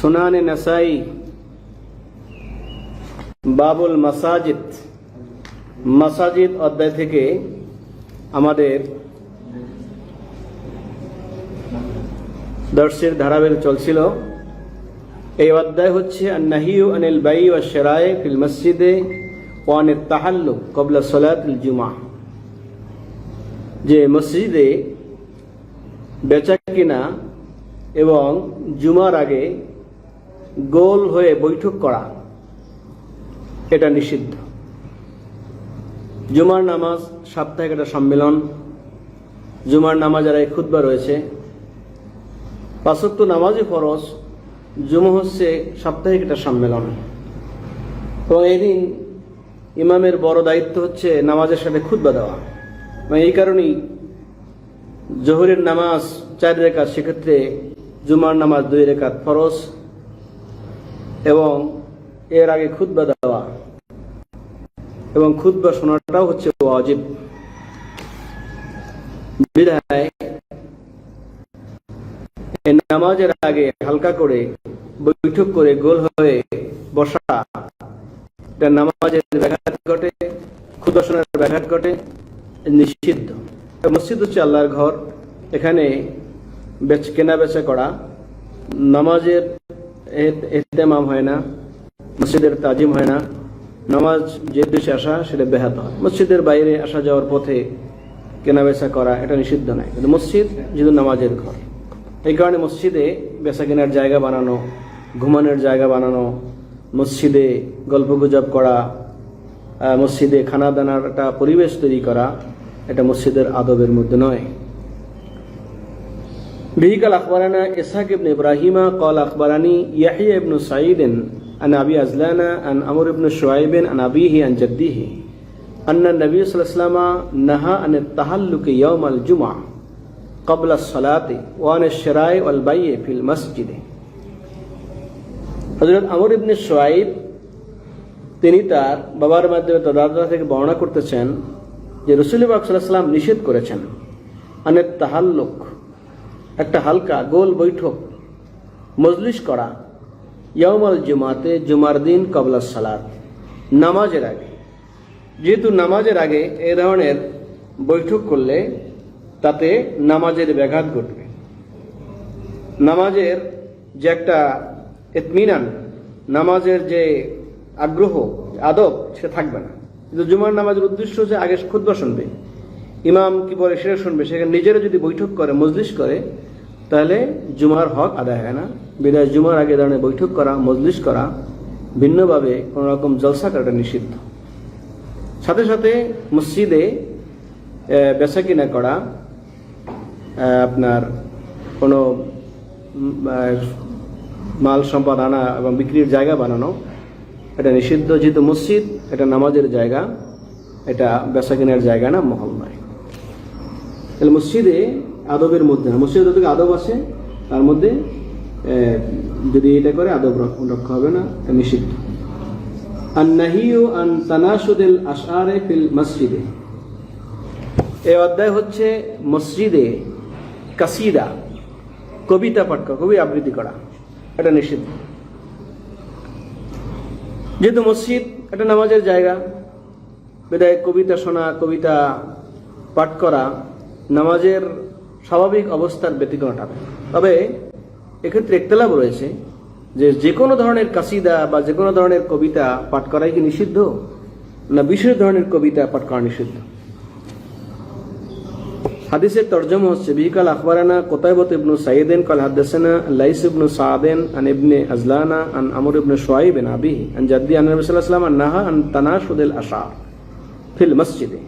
সুনানে নাসাই বাবুল মাসাজিদ মাসাজিদ অধ্যায় থেকে আমাদের দর্শের ধারাবাহিক চলছিল। এই অধ্যায় হচ্ছে আন-নাহিয়ু আনিল বাই'i ওয়াশ শিরা'i ফিল মসজিদে ওয়া আনিত তাহাল্লুক ক্বাবলা সালাতিল জুমআহ, যে মসজিদে বেচা কিনা এবং জুমার আগে গোল হয়ে বৈঠক করা এটা নিষিদ্ধ। জুমার নামাজ সাপ্তাহিক একটা সম্মেলন, জুমার নামাজের আগে খুতবা রয়েছে, ৫ ওয়াক্ত নামাজই ফরজ, জুমা হচ্ছে সাপ্তাহিক একটা সম্মেলন। তো এদিন ইমামের বড় দায়িত্ব হচ্ছে নামাজের সাথে খুতবা দেওয়া। এই কারণেই জোহরের নামাজ 4 রাকাত, সেক্ষেত্রে জুমার নামাজ 2 রাকাত ফরজ এবং এর আগে খুতবা দেওয়া এবং খুতবা শোনাটাও হচ্ছে ওয়াজিব। বিধায় এই নামাজের আগে হালকা করে বৈঠক করে গোল হয়ে বসা, এটা নামাজের ব্যাঘাত ঘটে, খুতবা শোনার ব্যাঘাত ঘটে, নিষিদ্ধ। মসজিদ হচ্ছে আল্লাহর ঘর, এখানে কেনা বেচা করা, নামাজের ইহতেমাম হয় না, মসজিদের তাজিম হয় না, নামাজ যে উদ্দেশ্যে আসা সেটা ব্যাহত হয়। মসজিদের বাইরে আসা যাওয়ার পথে কেনাবেচা করা এটা নিষিদ্ধ নয়, কিন্তু মসজিদ যেহেতু নামাজের ঘর, এই কারণে মসজিদে বেচা কেনার জায়গা বানানো, ঘুমানোর জায়গা বানানো, মসজিদে গল্পগুজব করা, মসজিদে খানা দানার একটা পরিবেশ তৈরি করা, এটা মসজিদের আদবের মধ্যে নয়। বিহি কাল আখবারানা ইসহাক ইবনে ইব্রাহিমা ক্বাল আখবারানি ইয়াহইয়া ইবনে সাঈদ আন আবি আজলানা আন আমর ইবনে শুআইব আন আবিহি আন জাদ্দিহি আন্না নবী সাল্লাল্লাহু আলাইহি ওয়াসাল্লাম নাহা আন তাহাল্লুক ইয়াউমাল জুমআহ ক্বাবলা আস-সালাতি ওয়া আন আশ-শিরা'i ওয়াল বাই'i ফিল মসজিদে। হযরত আমর ইবনে শুআইব তিনি তার বাবার মাধ্যমে তার দাদা থেকে বর্ণনা করতেছেন যে রাসূল পাক সাল্লাল্লাহু আলাইহি ওয়াসাল্লাম নিষেধ করেছেন আনের তাহাল্লুক, একটা হালকা গোল বৈঠক মজলিস করা, ইয়াউমাল জুমাতে জুমার দিন ক্বাবলা সালাত, নামাজের আগে। যেহেতু নামাজের আগে এই ধরনের বৈঠক করলে তাতে নামাজের ব্যাঘাত ঘটবে, নামাজের যে একটা ইতমিনান, নামাজের যে আগ্রহ আদব সেটা থাকবে না। কিন্তু জুমার নামাজের উদ্দেশ্য হচ্ছে আগে খুতবা শুনবে, ইমাম কি বলে সেটা শুনবে, সেখানে নিজেরা যদি বৈঠক করে মজলিস করে তাহলে জুমার হক আদায় হয় না। বিদায় জুমার আগে ধরনের বৈঠক করা, মজলিস করা, ভিন্নভাবে কোনো রকম জলসা করাটা নিষিদ্ধ। সাথে সাথে মসজিদে বেচা কিনা করা, আপনার কোনো মাল সম্পদ আনা এবং বিক্রির জায়গা বানানো এটা নিষিদ্ধ। যেহেতু মসজিদ এটা নামাজের জায়গা, এটা বেচা কেনার জায়গা না, মহল নয়। তাহলে মসজিদে আদবের মধ্যে, মসজিদে যতটুকু আদব আছে তার মধ্যে যদি এটা করে আদব রক্ষা হবে না, নিষিদ্ধ। আন-নাহিয়ু আন তানাশুদিল আশআরি ফিল মসজিদে, এই অধ্যায় হচ্ছে মসজিদে কাসিদা, কবিতা পাঠ করা, কবি আবৃত্তি করা, এটা নিষিদ্ধ। যেহেতু মসজিদ এটা নামাজের জায়গা, বিদায় কবিতা শোনা, কবিতা পাঠ করা নামাজের স্বাভাবিক অবস্থার ব্যতিক্রম ঘটাবে। তবে এক্ষেত্রে ইখতিলাফ রয়েছে যে কোনো ধরনের কাসিদা বা যে কোনো ধরনের কবিতা পাঠ করাই কি নিষিদ্ধ, না বিশেষ ধরনের কবিতা পাঠ করা নিষিদ্ধ। হাদিসের তরজমা হচ্ছে বিহি কাল আখবারানা কুতাইবা ইবনে সাঈদ ক্বাল হাদাসানা লাইস ইবনে সাআদ আন ইবনে আজলানা আন আমর ইবনে শুআইব আন আবিহি আন জাদ্দি আন নবী সাল্লাল্লাহু আলাইহি ওয়াসাল্লাম নাহা আন তানাশুদিল আশআর ফিল মসজিদে।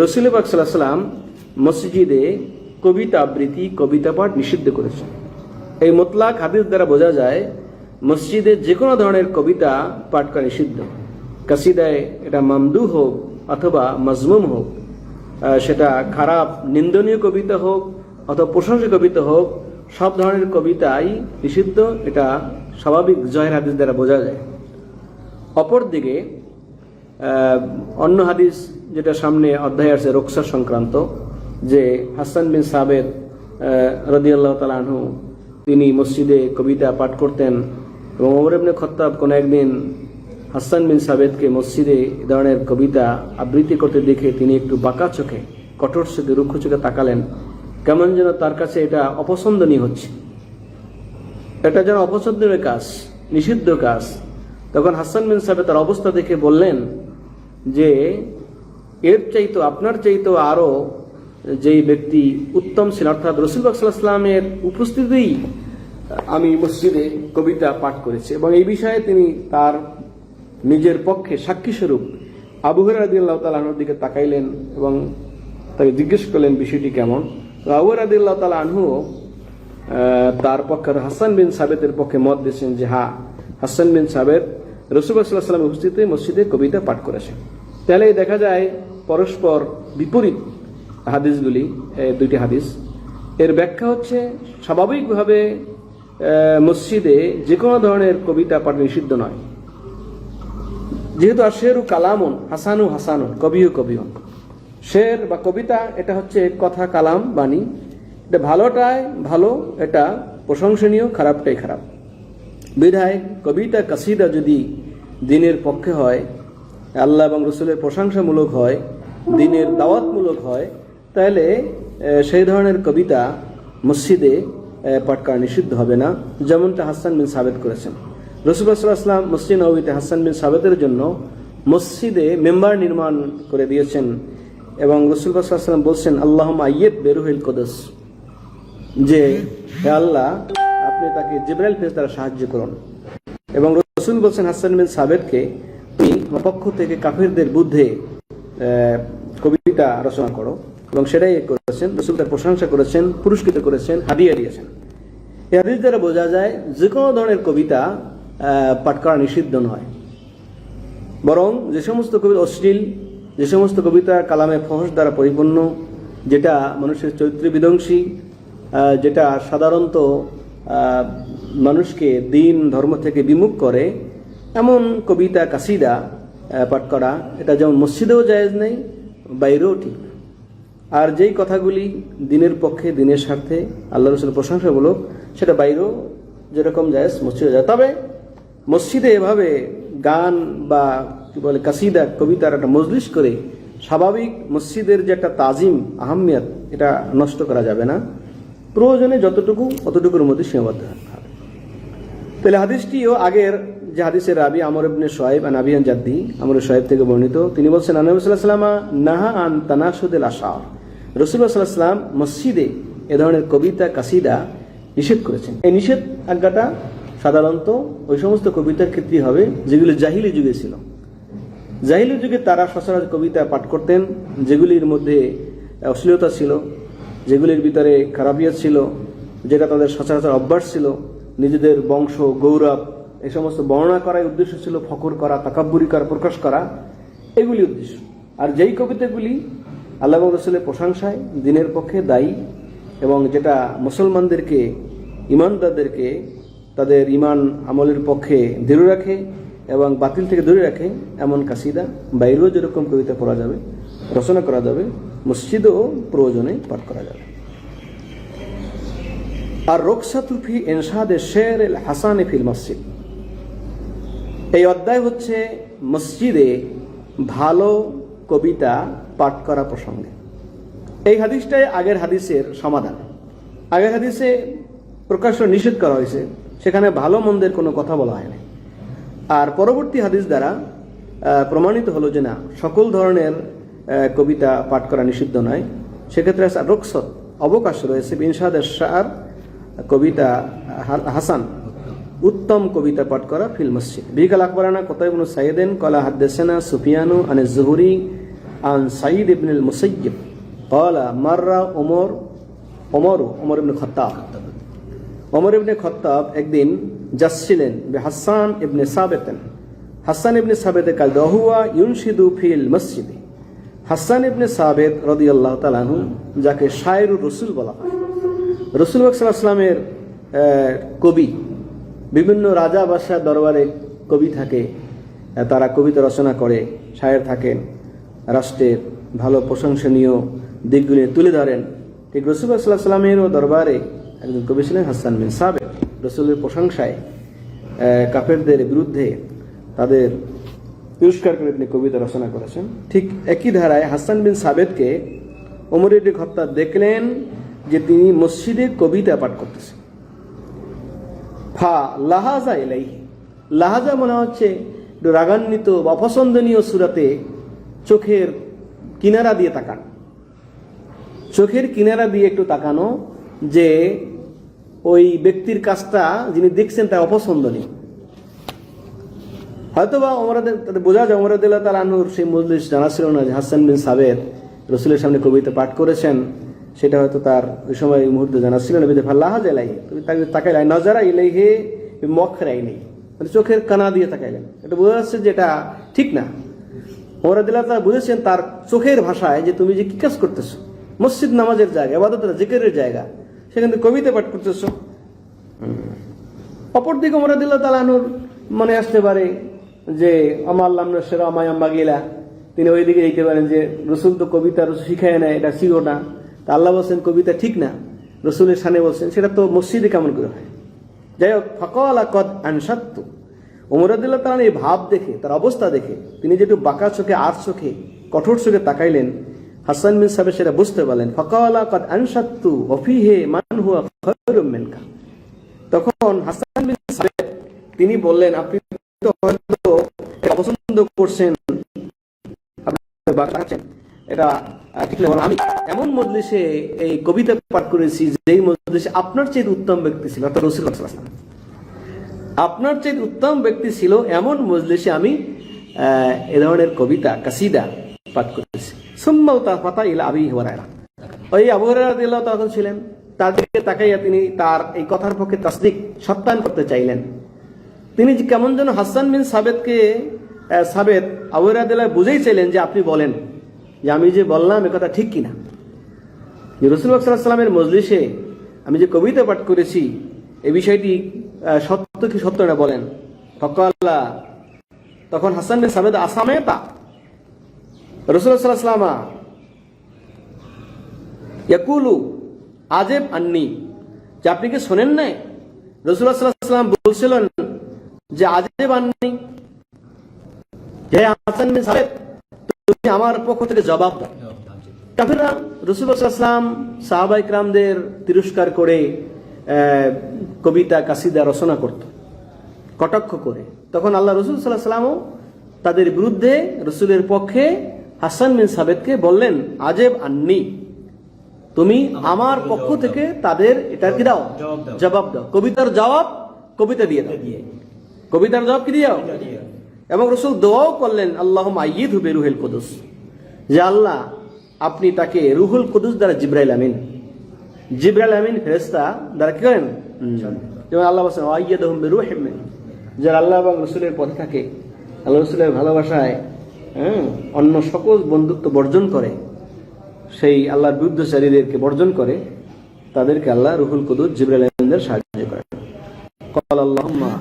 রাসূল পাক সাল্লাল্লাহু আলাইহি ওয়াসাল্লাম মসজিদে কবিতা আবৃত্তি, কবিতা পাঠ নিষিদ্ধ করেছেন। এই মুতলাক হাদিস দ্বারা বোঝা যায় মসজিদে যে কোনো ধরনের কবিতা পাঠ করা নিষিদ্ধ। কাসিদায় এটা মামদুহ হোক অথবা মাজমুম হোক, সেটা খারাপ নিন্দনীয় কবিতা হোক অথবা প্রশংসা কবিতা হোক, সব ধরনের কবিতাই নিষিদ্ধ। এটা স্বাভাবিক জয়ের হাদিস দ্বারা বোঝা যায়। অপরদিকে অন্য হাদিস যেটা সামনে অধ্যায় আছে রুকসা সংক্রান্ত, যে হাসান বিন সাবিত রাদিয়াল্লাহু তাআলা আনহু তিনি মসজিদে কবিতা পাঠ করতেন এবং ওমর ইবনে খাত্তাব কোন একদিন হাসান বিন সাবেতকে মসজিদে এ ধরনের কবিতা আবৃত্তি করতে দেখে তিনি একটু বাঁকা চোখে, কঠোর চোখে, রুক্ষ চোখে তাকালেন। কেমন যেন তার কাছে এটা অপছন্দনীয় হচ্ছে, এটা যেন অপছন্দনীয় কাজ, নিষিদ্ধ কাজ। তখন হাসান বিন সাবেত তার অবস্থা দেখে বললেন যে এর চাইতো, আপনার চাইতো আরো যেই ব্যক্তি উত্তম ছিল, অর্থাৎ রাসূল সাল্লাল্লাহু আলাইহি ওয়াসাল্লামের উপস্থিতিতেই আমি মসজিদে কবিতা পাঠ করেছি। এবং এই বিষয়ে তিনি তার নিজের পক্ষে সাক্ষী স্বরূপ আবু হুরায়রা রাদিয়াল্লাহু তাআলা আনহুর দিকে তাকাইলেন এবং তাকে জিজ্ঞেস করলেন বিষয়টি কেমন। তো আবু হুরায়রা রাদিয়াল্লাহু তাআলা আনহু তার পক্ষে হাসান বিন সাবেতের পক্ষে মত দিয়েছেন যে হ্যাঁ, হাসান বিন সাবেত রাসূলুল্লাহ সাল্লাল্লাহু আলাইহি ওয়াসাল্লামের উপস্থিতিতে মসজিদে কবিতা পাঠ করেছেন। তাহলে দেখা যায় পরস্পর বিপরীত হাদিসগুলি, দুইটি হাদিস। এর ব্যাখ্যা হচ্ছে স্বাভাবিকভাবে মসজিদে যে কোনো ধরনের কবিতা পাঠ নিষিদ্ধ নয়, যেহেতু আশেরু কালামুন হাসানু হাসানুন কবিও কবিউন। শের বা কবিতা এটা হচ্ছে কথা, কালাম, বাণী। এটা ভালোটাই ভালো, এটা প্রশংসনীয়, খারাপটাই খারাপ। বিধায় কবিতা কাসিদা যদি দিনের পক্ষে হয়, আল্লাহ এবং রসুলের প্রশংসামূলক হয়, দিনের দাওয়াতমূলক হয়, তাহলে সেই ধরনের কবিতা মসজিদে পাঠ করা নিষিদ্ধ হবে না, যেমনটা হাসান বিন সাবেত করেছেন। রাসূলুল্লাহ সাল্লাল্লাহু আলাইহি ওয়াসাল্লাম মসজিদ নববীতে হাসান বিন সাবেতের জন্য মসজিদে মেম্বার নির্মাণ করে দিয়েছেন এবং রাসূলুল্লাহ সাল্লাল্লাহু আলাইহি ওয়াসাল্লাম বলছেন আল্লাহুম্মা আইয়িদ বিরুহিল কুদুস, যে হে আল্লাহ আপনি তাকে জিবরাইল ফেরেশতা দ্বারা সাহায্য করুন। এবং রাসূল বলছেন হাসান বিন সাবেতকে পক্ষ থেকে কাফিরদের বিরুদ্ধে কবিতা রচনা করো, এবং সেটাই করেছেন। রাসূল তার প্রশংসা করেছেন, পুরস্কৃত করেছেন, হাদিয়া দিয়েছেন। এই হাদিস দ্বারা বোঝা যায় যে কোনো ধরনের কবিতা পাঠ করা নিষিদ্ধ নয়, বরং যে সমস্ত কবিতা অশ্লীল, যে সমস্ত কবিতা কালামে ফহশ দ্বারা পরিপূর্ণ, যেটা মানুষের চরিত্র বিধ্বংসী, যেটা সাধারণত মানুষকে দিন ধর্ম থেকে বিমুখ করে, এমন কবিতা কাসিদা পাঠ করা এটা যেমন মসজিদেও জায়েজ নেই, বাইরেও ঠিক। আর যেই কথাগুলি দিনের পক্ষে, দিনের স্বার্থে, আল্লাহ রাসূলের প্রশংসামূলক, সেটা বাইরেও যেরকম জায়েজ মসজিদে যায়। তবে মসজিদে এভাবে গান বা কি বলে কাসিদা, কবিতার একটা মজলিস করে স্বাভাবিক মসজিদের যে একটা তাজিম, আহমিয়ত, এটা নষ্ট করা যাবে না। প্রয়োজনে যতটুকু অতটুকুর মধ্যে সীমাবদ্ধ হবে। তাহলে হাদিসটিও আগের যে হাদিসের রাবি আমর ইবনে শুআইব আন আবি আন জাদ্দি, আমর শুআইব থেকে বর্ণিত, তিনি বলছেন নবী সাল্লাল্লাহু আলাইহি ওয়াসাল্লাম নাহা আন তানাশুদিল আশআর, রাসূলুল্লাহ সাল্লাল্লাহু আলাইহি ওয়াসাল্লাম মসজিদে এ ধরনের কবিতা কাসিদা নিষেধ করেছেন। এই নিষেধ আজ্ঞাটা সাধারণত ওই সমস্ত কবিতার ক্ষেত্রেই হবে যেগুলি জাহিলি যুগে ছিল। জাহিলি যুগে তারা সচরাচর কবিতা পাঠ করতেন যেগুলির মধ্যে অশ্লীলতা ছিল, যেগুলির ভিতরে খারাপিয়ত ছিল, যেটা তাদের সচরাচর অভ্যাস ছিল, নিজেদের বংশ গৌরব এই সমস্ত বর্ণনা করার উদ্দেশ্য ছিল, ফখর করা, তাকাব্বুরি করা, প্রকাশ করা, এগুলি উদ্দেশ্য। আর যেই কবিতাগুলি আল্লাহ এবং রাসূলের প্রশংসায়, দিনের পক্ষে দায়ী, এবং যেটা মুসলমানদেরকে, ইমানদারদেরকে তাদের ইমান আমলের পক্ষে দৃঢ় রাখে এবং বাতিল থেকে দূরে রাখে, এমন কাসিদা বাইরেও যেরকম কবিতা পড়া যাবে, রচনা করা যাবে, মসজিদেও প্রয়োজনে পাঠ করা যাবে। আর রুখসাতু ফি ইনশাদে শের আল হাসান ফিল মসজিদ, এই অধ্যায় হচ্ছে মসজিদে ভালো কবিতা পাঠ করা প্রসঙ্গে। এই হাদিসটাই আগের হাদিসের সমাধান। আগের হাদিসে প্রকাশ্য নিষেধ করা হয়েছে, সেখানে ভালো মন্দের কোনো কথা বলা হয়নি। আর পরবর্তী হাদিস দ্বারা প্রমাণিত হলো যে না, সকল ধরনের কবিতা পাঠ করা নিষিদ্ধ নয়। সেক্ষেত্রে রুখসত, অবকাশ রয়েছে ইনশাদের শার, কবিতা হাসান, উত্তম কবিতা পাঠ করা ফিল মসজিদ। বিকাল আকবরানা কোতাইব ইবনে সাইয়েদিন ক্বালা হাদাসানা সুফিয়ানু আন আজ-যুহরি আন সাঈদ ইবনে আল-মুসাইয়্যিব ক্বালা মাররা ওমর ইবনে খাত্তাব, ওমর ইবনে খাত্তাব একদিন যাচ্ছিলেন হাসান ইবনে সাবেত, হাসান ইবনে সাবেতের কাছে, দহুয়া ইউনশিদু ফিল মসজিদ। হাসান ইবনে সাবেত রাদিয়াল্লাহু তাআলা আনহু, যাকে শায়রুর রাসূল বলা হয়, রাসূলুল্লাহ সাল্লাল্লাহু আলাইহি ওয়াসাল্লামের কবি, বিভিন্ন রাজা বাদশাহ দরবারে কবি থাকে, তারা কবিতা রচনা করে, শায়ের থাকেন, রাষ্ট্রের ভালো প্রশংসনীয় দিকগুলি তুলে ধরেন। ঠিক রাসূলুল্লাহ সাল্লাল্লাহু আলাইহি ওয়াসাল্লামের দরবারে একজন কবি ছিলেন হাসান বিন সাবেত। রাসূলের প্রশংসায় কাফেরদের বিরুদ্ধে তাদের তিরস্কার করে তিনি কবিতা রচনা করেছেন। ঠিক একই ধারায় হাসান বিন সাবেতকে ওমর ইবনে খাত্তাব দেখলেন যে তিনি মসজিদে কবিতা পাঠ করতেছেন। ফা লাহাজা ইলাইহি, লাহাজা মনে হচ্ছে রাগান্বিত বা অপছন্দনীয় সুরাতে চোখের কিনারা দিয়ে তাকানো, চোখের কিনারা দিয়ে একটু তাকানো যে ওই ব্যক্তির কাজটা যিনি দেখছেন তার অপছন্দনীয়। হয়তোবা তাদের বোঝা যায় ওমর রাদিয়াল্লাহু তাআলা আনহুর সেই মজলিস জানা ছিল না যে হাসান বিন সাবেত রাসূলের সামনে কবিতা পাঠ করেছেন, সেটা হয়তো তার ওই সময় এই মুহূর্তে জানা ছিল না। লাহাজা ইলাইহি, তুমি তাকে তাকাইলেন, নজরা ইলাইহি বিমুখরাইনি, মানে চোখের কানা দিয়ে তাকাইলেন। এটা বোঝা যাচ্ছে যে এটা ঠিক না। ওমর রাদিয়াল্লাহু তাআলা বুঝেছেন তার চোখের ভাষায় যে তুমি যে কি কাজ করতেছো, মসজিদ নামাজের জায়গা, ইবাদতের জিকিরের জায়গা, সেখানে কবিতা পাঠ করতেছো। অপরদিকে ওমর রাদিয়াল্লাহু তাআলা আনহুর মনে আসতে পারে যে আমার লামনা সেরা আমায় আম্বাগিলা, তিনি ওইদিকে যেতে পারেন যে রসুল তো কবিতা শিখায় না, এটা শিখো না। তা আল্লাহ বলছেন কবিতা ঠিক না, রসুলের সামনে বলছেন, সেটা তো মসজিদে কেমন করে হয়। যাই হোক, ফাকালা কদ আনসাত্তু, ওমর রাদিয়াল্লাহু তাআলা এই ভাব দেখে, তার অবস্থা দেখে তিনি যেটু বাঁকা চোখে, আর চোখে, কঠোর চোখে তাকাইলেন, হাসান বিন সাবেত সেটা বুঝতে পারলেন। ফাকালা কদ আনসাত্তু ওয়াফিহি মান হুয়া খায়রুম মিনকা, তখন হাসান বিন সাবেত তিনি বললেন, আপনি তো হয়তো অপছন্দ করছেন, এটা ঠিক না, আমি এমন মজলিসে এই কবিতা পাঠ করেছি যেই মজলিসে আপনার চেয়ে উত্তম ব্যক্তি ছিল, অর্থাৎ রাসূলুল্লাহ সাল্লাল্লাহু আলাইহি ওয়াসাল্লাম, আপনার চেয়ে উত্তম ব্যক্তি ছিল এমন মজলিসে আমি এ ধরনের কবিতা কাসিদা পাঠ করেছি। সুম্মা তাফাতা ইলা আবি হুরায়রা, ওই আবু হুরায়রা রাদিয়াল্লাহু তাআলা ছিলেন, তার দিকে তাকাইয়া তিনি তার এই কথার পক্ষে তাসদিক সত্যায়ন করতে চাইলেন। তিনি কেমন যেন হাসান বিন সাবেত আবু হুরায়রা রাদিয়াল্লাহু বুঝেই চাইলেন যে আপনি বলেন যে আমি যে বললাম এ কথা ঠিক কিনা, যে রাসূলুল্লাহ সাল্লাল্লাহু আলাইহি ওয়াসাল্লামের মজলিসে আমি যে কবিতা পাঠ করেছি এই বিষয়টি সত্য কি সত্য না বলেন। ফাকাল্লা, তখন হাসান বিন সাবেত আসামেতা রাসূলুল্লাহ সাল্লাল্লাহু আলাইহি ওয়াসাল্লাম ইয়াকুলু আজেব আন্নি, যে আপনি কি শোনেন নাই রাসূলুল্লাহ সাল্লাল্লাহু আলাইহি ওয়াসাল্লাম বলছিলেন যে আজেব আন্নি, যে হাসান বিন সাবেত তুমি আমার পক্ষ থেকে জবাব দাও। কাফেররা রাসূলুল্লাহ সাল্লাল্লাহু আলাইহি ওয়াসাল্লাম সাহাবায়ে কিরামদের তিরস্কার করে কবিতা কাসিদা রচনা করত কটাক্ষ করে। তখন আল্লাহ রাসূল সাল্লাল্লাহু আলাইহি ওয়াসাল্লামও তাদের বিরুদ্ধে রাসূলের পক্ষে হাসান বিন সাবেতকে বললেন, আজেব আন্নি, তুমি আমার পক্ষ থেকে তাদের এটা কি দাও, জবাব দাও। কবিতার জবাব কবিতা দিয়ে দাও, কবিতার জবাব কি দিও। এবং রাসূল দোয়াও করলেন, আল্লাহুম্মা আইয়িদহু বিরুহিল কুদুস, যে আল্লাহ আপনি তাকে রুহুল কুদুস দ্বারা জিবরাইল আমিন ফেরেশতা দ্বারা কি করেন, যেমন আল্লাহ বলেন আইয়িদহুম বিরুহিম মিন, যারা আল্লাহ এবং রাসূলের পথে থাকে, আল্লাহ রাসূলের ভালোবাসায় অন্য সকল বন্ধুত্ব বর্জন করে, সেই আল্লাহর বিরুদ্ধচারীদেরকে বর্জন করে, তাদেরকে আল্লাহ রুহুল কুদুস জিবরাইল আমিনদের সাহায্য করেন। ক্বাল আল্লাহুম্মা,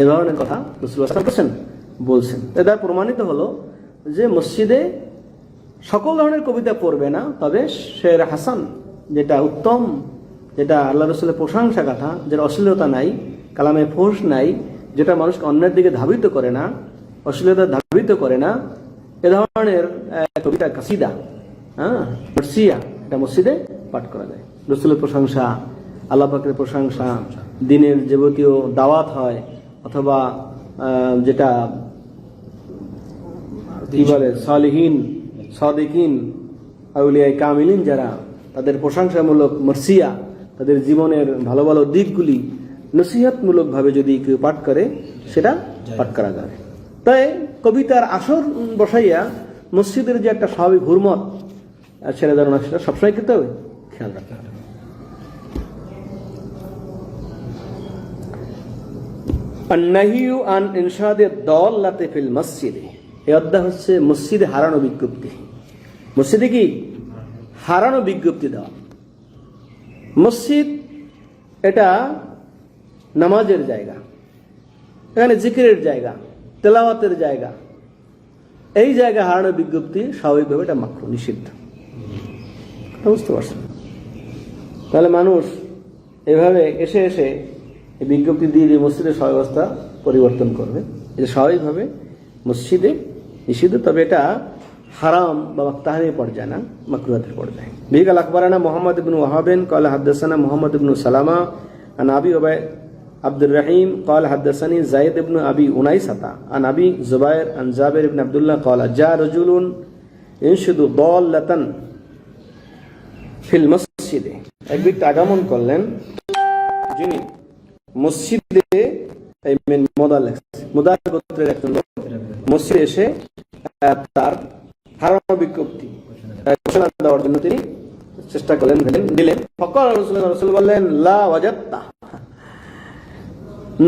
এ ধরনের কথা রাসূলুল্লাহ সাল্লাল্লাহু আলাইহি ওয়াসাল্লাম বলছেন। এটা প্রমাণিত হলো যে মসজিদে সকল ধরনের কবিতা পড়বে না, তবে শের হাসান যেটা উত্তম, যেটা আল্লাহ রাসূলের প্রশংসা কথা, যেটা অশ্লীলতা নাই, কালামে ফোঁস নাই, যেটা মানুষকে অন্যের দিকে ধাবিত করে না, অশ্লীলতা ধাবিত করে না, এ ধরনের কবিতা কাসিদা মারসিয়া এটা মসজিদে পাঠ করা যায়। রাসূলের প্রশংসা, আল্লাহ পাকের প্রশংসা, দিনের যাবতীয় দাওয়াত হয়, অথবা যেটা কি বলে সালিহিন সাদিকিন আউলিয়া কামিলিন যারা, তাদের প্রশংসামূলক মারসিয়া, তাদের জীবনের ভালো ভালো দিকগুলি নসিহতমূলক ভাবে যদি কেউ পাঠ করে সেটা পাঠ করা যাবে। তাই কবিতার আসর বসাইয়া মসজিদের যে একটা স্বাভাবিক হুরমত ছেড়ে দেওয়া না, সেটা সবসময় করতে হবে, খেয়াল রাখতে হবে। আন-নাহিয়ু আন ইনশাদে দাল্লাতি ফিল মসজিদ, এই অধ্যায় হচ্ছে মসজিদে হারানো বিজ্ঞপ্তি। মসজিদে কি হারানো বিজ্ঞপ্তি দেওয়া। মসজিদ এটা নামাজের জায়গা, এখানে জিকিরের জায়গা, তেলাওয়াতের জায়গা, এই জায়গা হারানো বিজ্ঞপ্তি স্বাভাবিকভাবে এটা মাকরুহ, নিষিদ্ধ। বুঝতে পারছেন? তাহলে মানুষ এভাবে এসে এসে এই বিজ্ঞপ্তি দিয়ে দিয়ে মসজিদের ব্যবস্থা পরিবর্তন করবে। এটা স্বাভাবিকভাবে মসজিদে নিষিদ্ধ, তবে এটা হারাম বা মাকতাহানি পর্যায়ে না, মাকরুহাতের পর্যায়ে। বিকাল আকবরানা মোহাম্মদ ইবনু ওয়াহাবিন قال حدثنا محمد بن سلمة عن ابي عبد الرحيم قال حدثني زيد بن ابي انيسة عن ابي زبير عن جابر بن عبد الله قال جاء رجل ينشد ضالة في المسجد। এক ব্যক্তি আগমন করলেন যিনি মসজিদে মুদার গোত্রের একজন লোক মসজিদে এসে তার হারানো বিজ্ঞপ্তি ঘোষণা দেওয়ার জন্য তিনি চেষ্টা করলেন, দিলেন। ফকর রাসূল বললেন লা ওয়াজাত্তা,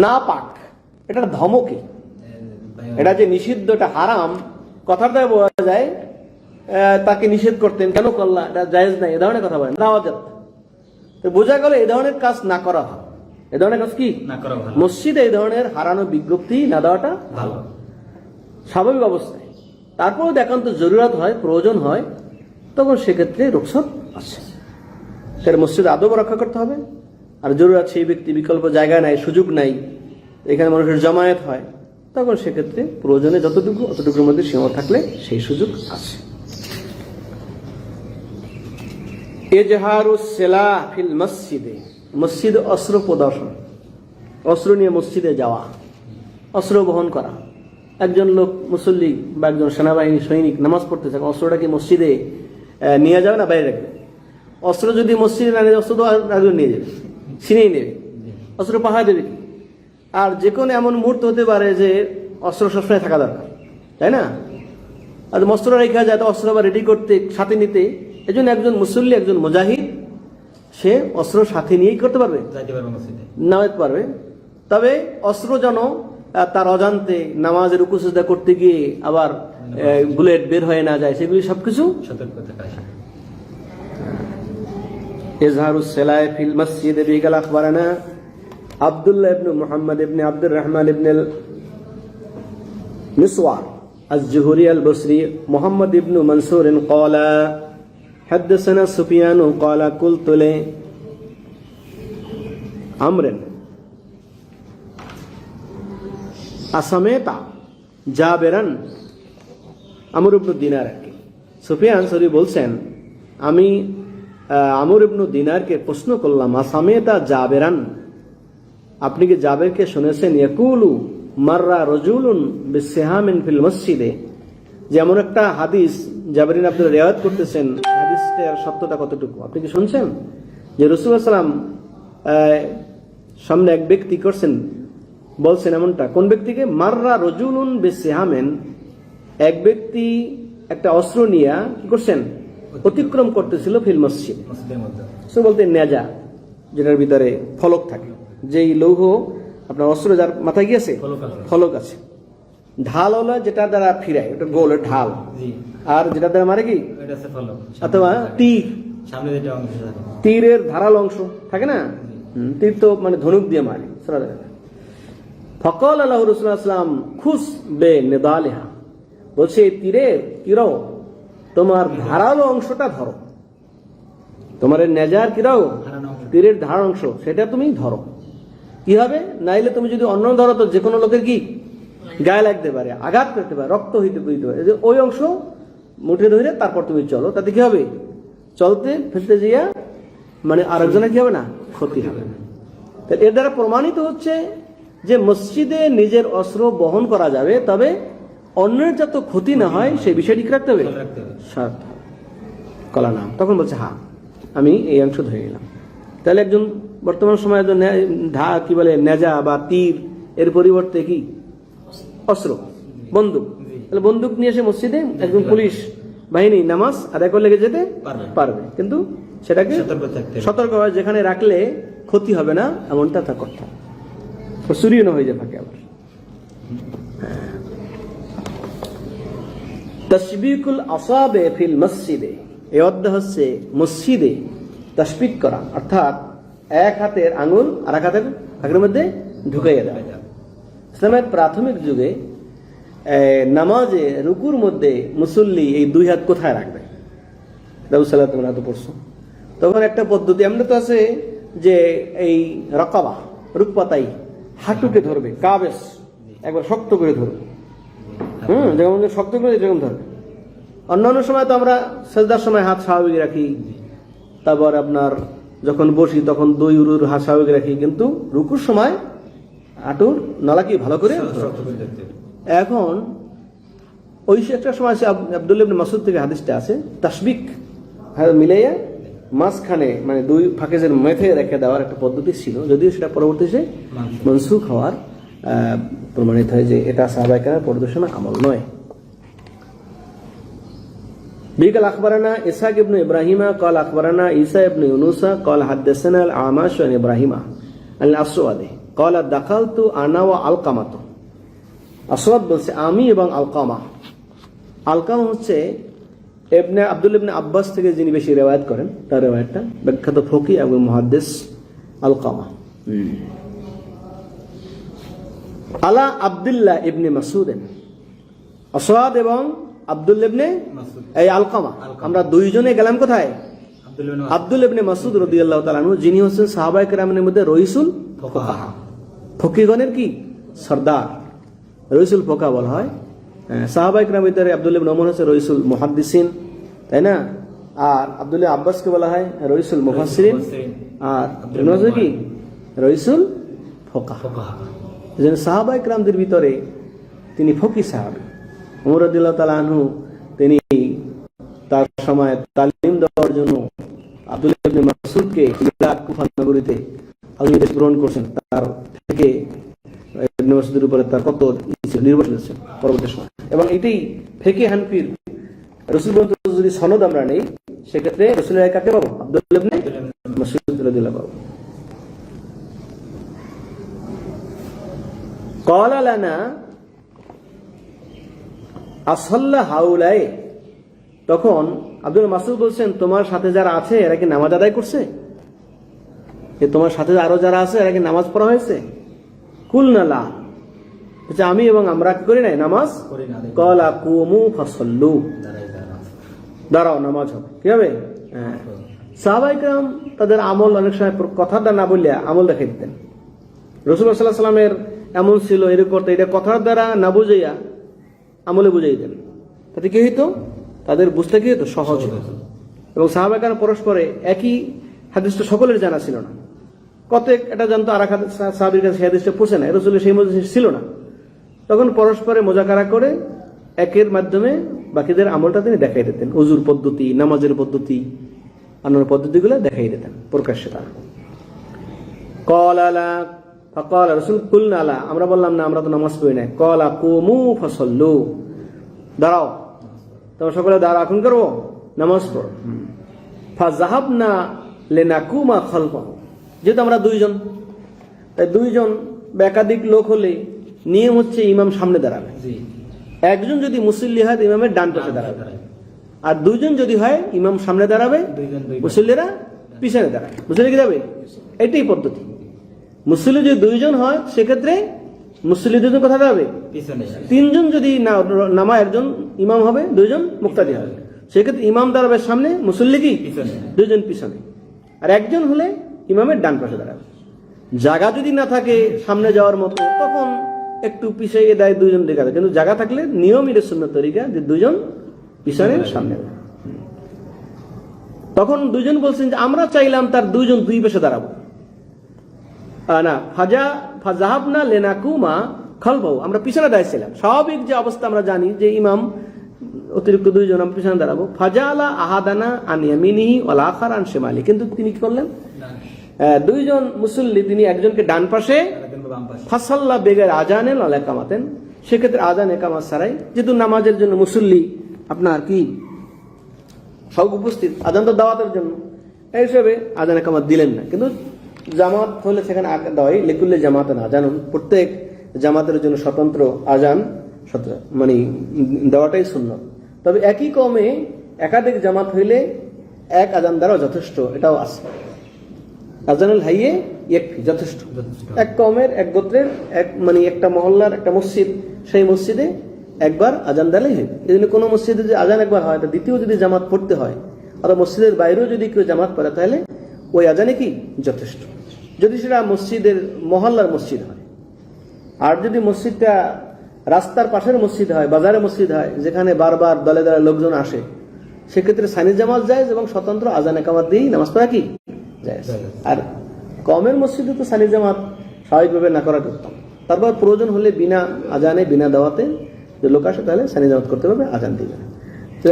না পাক। এটা ধমকে, এটা যে নিষিদ্ধ, এটা হারাম কথার দ্বারা বোঝা যায় তাকে নিষেধ করতেন, কেন করলা, এটা জায়েজ নাই, এ ধরনের কথা বলেন। না ওয়াজাত্তা তো বোঝা গেল এই ধরনের কাজ না করা হয়। এই ধরনের কাজ কি না করা ভালো। মসজিদে এই ধরনের হারানো বিজ্ঞপ্তি না দেওয়াটা ভালো স্বাভাবিক অবস্থায়। তারপর একান্ত জরুরত হয়, প্রয়োজন হয়, তখন সেক্ষেত্রে রুখসত আছে। তার মসজিদ আদব রক্ষা করতে হবে। আর জরুরত সেই ব্যক্তি বিকল্প জায়গা নাই, সুযোগ নাই, এখানে মানুষের জমায়েত হয়, তখন সেক্ষেত্রে প্রয়োজনে যতটুকু অতটুকুর মধ্যে সীমা থাকলে সেই সুযোগ আছে। ইজহারুস সিলাহ ফিল মসজিদে, মসজিদে অস্ত্র প্রদর্শন, অস্ত্র নিয়ে মসজিদে যাওয়া, অস্ত্র বহন করা। একজন লোক মুসল্লি বা একজন সেনাবাহিনী সৈনিক নামাজ পড়তেছে, অস্ত্রটা কি মসজিদে নিয়ে যাবে না বাইরে রাখবে? অস্ত্র যদি মসজিদে না নিয়ে, অস্ত্র তো একজন নিয়ে যাবে, ছিনিয়ে নেবে, অস্ত্র পাহাড় দেবে কি? আর যে কোনো এমন মুহূর্ত হতে পারে যে অস্ত্র সবসময় থাকা দরকার, তাই না? আর অস্ত্র রেখা যায়, তো অস্ত্র আবার রেডি করতে, সাথে নিতে, এই জন্য একজন মুসল্লি, একজন মুজাহিদ, সে অস্ত্র সাথে নিয়েই করতে পারবে, নামাজ পারবে। তবে অস্ত্র যেন তার অজান্তে নামাজের রুকু সিজদা করতে গিয়ে আবার বুলেট বের হয়ে না যায়, সেগুলি সবকিছু সতর্ক থাকা। ইজহারুস সিলাহ ফিল মসজিদ। বিকাল আখবারানা আব্দুল্লাহ ইবনে মুহাম্মদ ইবনে আব্দুর রহমান ইবনে মিসওয়ার আজ-জুহরি আল-বসরি মুহাম্মদ ইবনে মনসুর قال حدثنا سفيان قال قلت لعمرو আসামেতা জাবেরান, আমর ইবনে দিনার। সুফিয়ান সরি বলছেন, আমি আমর ইবনে দিনারকে প্রশ্ন করলাম, আসামেতা জাবেরান, আপনি কি জাবেরকে শুনেছেন ইয়াকুলু মাররা রাজুলুন বিসিহামিন ফিল মসজিদে, যেমন একটা হাদিস জাবেরিন আপনি রিওয়ায়াত করতেছেন, হাদিসটার সত্যতা কতটুকু আপনি কি শুনছেন? যে রাসূলুল্লাহ সাল্লাল্লাহু আলাইহি ওয়াসাল্লাম সামনে এক ব্যক্তি করছেন, বলছেন এমনটা, কোন ব্যক্তিকে? মাররা রাজুলুন বিসিহামিন, এক ব্যক্তি একটা অস্ত্র নিয়ে কি করছেন? অতিক্রম করতেছিল ফিল মসজিদ, মসজিদের বলতে নেজা, যেটার ভিতরে ফলক থাকে, যেই লৌহ আপনার অস্ত্র যার মাথায় গিয়েছে ফলক আছে, ঢাল হলো যেটা দ্বারা ফিরায়, ওটা গোল ঢাল, আর যেটা দ্বারা মারে কি অথবা তীর, তীরের ধারাল অংশ থাকে না, তীর তো মানে ধনুক দিয়ে মারে। ফকল আল্লাহ রাসূলুল্লাহ সাল্লাল্লাহু আলাইহি ওয়াসাল্লাম খুস বে নিদালিহা, বলছে এই তীরের কিরাও তোমার ধারালো অংশটা ধরো, তোমার নেজার কিরাও তীরের ধারাল অংশ সেটা তুমি ধরো। কি হবে? নাইলে তুমি যদি অন্য ধরো তো যে কোনো লোকের কি গায়ে লাগতে পারে, আঘাত করতে পারে, রক্ত হইতে পারে, ওই অংশ মুঠে ধরে তারপর তুমি চলো, তাতে কি হবে? চলতে ফেলতে যাইয়া মানে আরেকজনের কি হবে না, ক্ষতি হবে না। এর দ্বারা প্রমাণিত হচ্ছে যে মসজিদে নিজের অস্ত্র বহন করা যাবে, তবে অন্যের যত ক্ষতি না হয় সেই বিষয়টি রাখতে হবে। কলা নাম তখন বলছে হ্যাঁ আমি এই অংশ ধরে নিলাম। তাহলে একজন বর্তমান সময়ে কি বলে নেজা বা তীর এর পরিবর্তে কি অস্ত্র, বন্দুক। তাহলে বন্দুক নিয়ে এসে মসজিদে একজন পুলিশ বাহিনী নামাজ আদায় করে লেগে যেতে পারবে, কিন্তু সেটাকে সতর্কভাবে যেখানে রাখলে ক্ষতি হবে না এমনটা তা করতে হবে, চুরিও না হয়ে যায় থাকে। আবার তাসবিকুল আসাবে ফিল মসজিদে, এই অধ্যায় হচ্ছে মসজিদে তাসবিক করা, অর্থাৎ এক হাতের আঙুল আর এক হাতের আঙুলের মধ্যে ঢুকাইয়া দেওয়া। ইসলামের প্রাথমিক যুগে নামাজে রুকুর মধ্যে মুসল্লি এই দুই হাত কোথায় রাখবে? রাসূলুল্লাহ সাল্লাল্লাহু আলাইহি ওয়াসাল্লাম পড়ছো তখন একটা পদ্ধতি, আমরা তো আছে যে এই রাকাবা রূপপাতাই হাঁটুকে ধরবে, কাবেস একবার শক্ত করে ধরবে, যেমন শক্ত করে যেরকম ধরবে। অন্যান্য সময় তো আমরা সেজদার সময় হাত স্বাভাবিক রাখি, তারপর আপনার যখন বসি তখন দুই উরুর হাত স্বাভাবিক রাখি, কিন্তু রুকুর সময় হাঁটুর নলাকে ভালো করে। এখন ওই একটা সময় আছে আব্দুল্লাহ ইবনে মাসউদ থেকে হাদিসটা আছে, তাসবিক মিলাইয়া মাঝখানে মানে দুই ফাঁকেজের মেথে রেখে দেওয়ার একটা পদ্ধতি ছিল, যদিও সেটা পরবর্তীতে মনসুখ হওয়ার প্রমাণিত হয় যে এটা সাহাবায়ে কেরামের পরিদর্শন আমল নয়। বিকাল আখবরানা ইসহাক ইবনে ইব্রাহিমা قال اخبرنا عيسى ابن يونس قال حدثنا الاعمش عن ابراهيم عن الاسود قال دخلت انا والقمه। আসওয়াদ বলছে আমি এবং আলকামা। আলকামা হচ্ছে ইবনে আব্দুল্লাহ ইবনে আব্বাস থেকে যিনি বেশি রিওয়ায়াত করেন, তার রিওয়ায়াতটা বিখ্যাত ফকি এবং মুহাদ্দিস আলকামা। আলা আব্দুল্লাহ ইবনে মাসউদ, আসওয়াদ এবং আব্দুল্লাহ ইবনে এই আলকামা, আমরা দুইজনে গেলাম কোথায়? আব্দুল্লাহ ইবনে মাসউদ রাদিয়াল্লাহু তাআলা আনহু, যিনি হচ্ছেন সাহাবায়ে কেরামের মধ্যে রইসুল ফুকাহা, ফকিহগণের কি সরদার, রইসুল ফুকাহা বলা হয়। সাহাবায়ে কেরামের ভিতরে আব্দুল্লাহ ইবনে ওমর হচ্ছে রইসুল মুহাদ্দিসিন, তাই না? আর আব্দুল্লাহ আব্বাসকে বলা হয় রইসুল মুফাসসিরিন, আর ইবনে কি রইসুল ফুকাহা। যেন সাহাবায়ে কেরামদের ভিতরে তিনি ফকি সাহাবী। ওমর রাদিয়াল্লাহু তাআলা আনহু তিনি তার সময় তালিম দেওয়ার জন্য আব্দুল্লাহ ইবনে মাসউদকে ইরাক কুফা নগরীতে আলিদেশ গ্রহণ করছেন, তার থেকে ইবনে মাসউদের উপরে তার কত নির্ভরশীল ছিল পরবর্তী সময়। এবং এটাই ফিকহে হানফির রাসূল পর্যন্ত যদি সনদ আমরা নেই, সেক্ষেত্রে রাসূলের কাকে পাবো? আব্দুল্লাহ ইবনে মাসউদ রাদিয়াল্লাহু পাবো। ক্বালা লানা আসল্লা হাউলাই, তখন আব্দুল মাসউদ বলছেন তোমার সাথে যারা আছে এরা কি নামাজ আদায় করছে? তোমার সাথে আরো যারা আছে এরা কি নামাজ পড়া হয়েছে? কুলনা লা, আমি এবং আমরা কি করি নাই নামাজ। ক্বালা কুমু ফাসাল্লু, দাঁড়াও নামাজ হবে। কি হবে? সাহাবায়ে কেরাম তাদের আমল অনেক সময় কথাটা না বললে আমল দেখাই দিতেন। রাসূলুল্লাহ সাল্লাল্লাহু আলাইহি ওয়াসাল্লামের এমন ছিল, এর করতে এটা কথার দ্বারা না বুঝাইয়া আমলে বুঝাই দেন, তাতে কি হইতো? তাদের বুঝতে কি হতো? সহজ হতো। এবং সাহাবায়ে কেরাম পরস্পরে একই হাদিসটা সকলের জানা ছিল না, কত এটা জানতো আর এক সাহাবীর কাছে হাদিসটা পৌঁছে না, রাসূলের সেই মজলিস ছিল না, তখন পরস্পরে মোজাকারা করে একের মাধ্যমে বাকিদের আমলটা তিনি দেখাই দিতেন। ওযুর পদ্ধতি, নামাজের পদ্ধতি, অন্যান্য পদ্ধতিগুলো দেখাই দিতেন প্রকাশ্যে। তার ক্বালা লা ফাকাল রাসূল কুলনা লা, আমরা বললাম না, আমরা তো নামাজ পড়ি না। ক্বালা কুমু ফাসাল্লু, দাঁড়াও, তোমরা সকলে দাঁড়াও, এখন করবো নামাজ পড়ো। ফাযাহাবনা লিনাকুমা খালফাহু, যেহেতু আমরা দুইজন, তাই দুইজন বা একাধিক লোক হলে নিয়ম হচ্ছে ইমাম সামনে দাঁড়াবে, একজন যদি মুসল্লি হয় ইমামের ডান পাশে দাঁড়াবে, আর দুইজন যদি হয় ইমাম সামনে দাঁড়াবে, মুসল্লিরা পিছনে দাঁড়াবে। বুঝলে কি যাবে? এটাই পদ্ধতি। মুসল্লি যদি দুইজন হয় সেক্ষেত্রে মুসল্লি দুজন কোথায় দাঁড়াবে? তিনজন যদি নামা একজন ইমাম হবে, দুইজন মুক্তাদি হবে, সেক্ষেত্রে ইমাম দাঁড়াবে সামনে, মুসল্লি কি দুইজন পিছনে, আর একজন হলে ইমামের ডান পাশে দাঁড়াবে। জায়গা যদি না থাকে সামনে যাওয়ার মতো, তখন একটু পিছিয়ে দেয় দুইজন দেখাবে, কিন্তু জায়গা থাকলে নিয়ম এটা সুন্নাত তরিকা যে দুইজন পিছনে সামনে। তখন দুইজন বলছেন যে আমরা চাইলাম তার দুইজন দুই পাশে দাঁড়াবো না, ফাযাহাবনা লিনাকুমা খালফাহু, আমরা পিছনে দাঁড়িয়েছিলাম। স্বাভাবিক যে অবস্থা আমরা জানি যে ইমাম অতিরিক্ত দুইজন আমরা পিছনে দাঁড়াবো। ফাজালা আহাদানা আন ইয়ামিনিহি ওয়াল আখার আন শিমালি, কিন্তু তিনি কি করলেন? দুইজন মুসল্লি তিনি একজনকে ডান পাশে, ফাসাল্লা বেগার আজানেন ওয়াল ইকামাতেন, সেক্ষেত্রে আজান ইকামাত ছাড়াই, যেহেতু নামাজের জন্য মুসল্লি আপনার কি সব উপস্থিত, আজান তো দাওয়াতের জন্য, এই হিসেবে আজান ইকামাত দিলেন না। কিন্তু জামাত হলে সেখানে দেওয়াই লিকুল্লি জামাতেন আজানুন, প্রত্যেক জামাতের জন্য স্বতন্ত্র আজান মানে দেওয়াটাই সুন্নাত। তবে একই কমে একাধিক জামাত হইলে এক আজান দ্বারাও যথেষ্ট, এটাও আছে। আজানুল হাইয়ে ইয়াকফি, যথেষ্ট। এক কমের, এক গোত্রের, এক মানে একটা মহল্লার একটা মসজিদ, সেই মসজিদে একবার আজান দিলেই হয়। এই জন্য কোনো মসজিদে যদি আজান একবার হয়, দ্বিতীয় যদি জামাত পড়তে হয়, অথবা মসজিদের বাইরেও যদি কেউ জামাত পড়ে, তাহলে ওই আজানে কি যথেষ্ট, যদি সেটা মসজিদের মহল্লার মসজিদ হয়। আর যদি মসজিদটা রাস্তার পাশের মসজিদ হয়, বাজারের মসজিদ হয়, যেখানে বারবার দলে দলে লোকজন আসে, সেক্ষেত্রে সানি জামাত জায়েজ এবং স্বতন্ত্র আজান একামত দিয়েই নামাজ পড়া কি জায়েজ। আর কমের মসজিদে তো সানি জামাত স্বাভাবিকভাবে না করাটা উত্তম। তারপর প্রয়োজন হলে বিনা আজানে বিনা দাওয়াতে যে লোক আসে তাহলে সানি জামাত করতে পারবে, আজান দিবে। তো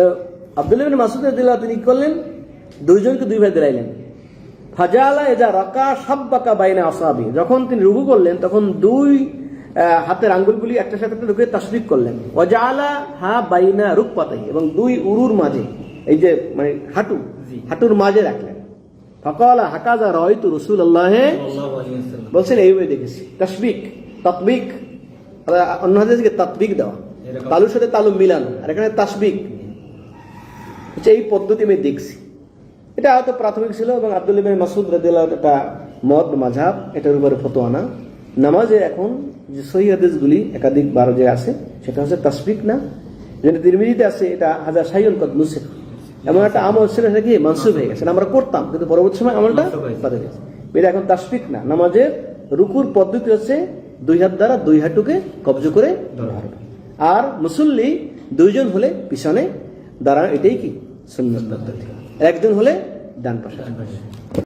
আব্দুল্লাহ ইবনে মাসউদ রাদিয়াল্লাহু তিনি কি করলেন, দুইজনকে দুই ভাই দিলাইলেন। ফাজালা ইজা রাকা সাব্বাকা বাইনা আসাবি, যখন তিনি রুকু করলেন তখন দুই হাতের আঙ্গুলগুলি একটার সাথে একটা ঢুকে তাসবিক করলেন। ওয়াজালা হা বাইনা রুকবাতাই, এবং দুই উরুর মাঝে, এই যে মানে হাঁটুর মাঝে রাখলেন। ফাকালা হাকাযা রাআইতু রাসূলুল্লাহ সাল্লাল্লাহু আলাইহি ওয়াসাল্লাম, বলছেন এইভাবে দেখেছি। তাসবিক তাতবিক, অন্য হাদিসে তাতবিক দেওয়া, তালুর সাথে তালু মিলানো, আর এখানে তাসবিক, এই পদ্ধতি আমি দেখছি। এটা হয়তো প্রাথমিক ছিল, এবং আব্দুল্লাহ ইবনে মাসউদ রাদিয়াল্লাহু আনহু একটা মত মাযহাব, এটার উপরে ফতোয়া না। নামাজে এখন যে সহিহ হাদিসগুলি একাধিক বার যে আছে, সেটা হচ্ছে তাসবিক না, যেটা তিরমিজিতে আছে, এটা হাজা শাইউন কদ নুসিখ, এমন একটা আমল ছিল সেটা কি মানসুখ হয়ে গেছে, আমরা করতাম কিন্তু পরবর্তী সময় আমলটা বাদ হয়ে গেছে। এটা এখন তাসবিক না। নামাজের রুকুর পদ্ধতি হচ্ছে দুই হাত দ্বারা দুই হাঁটুকে কবজ করে ধরবে, আর মুসল্লি দুইজন হলে পিছনে দাঁড়ানো, এটাই কি সুন্নাত পদ্ধতি, একজন হলে ডান পাশে।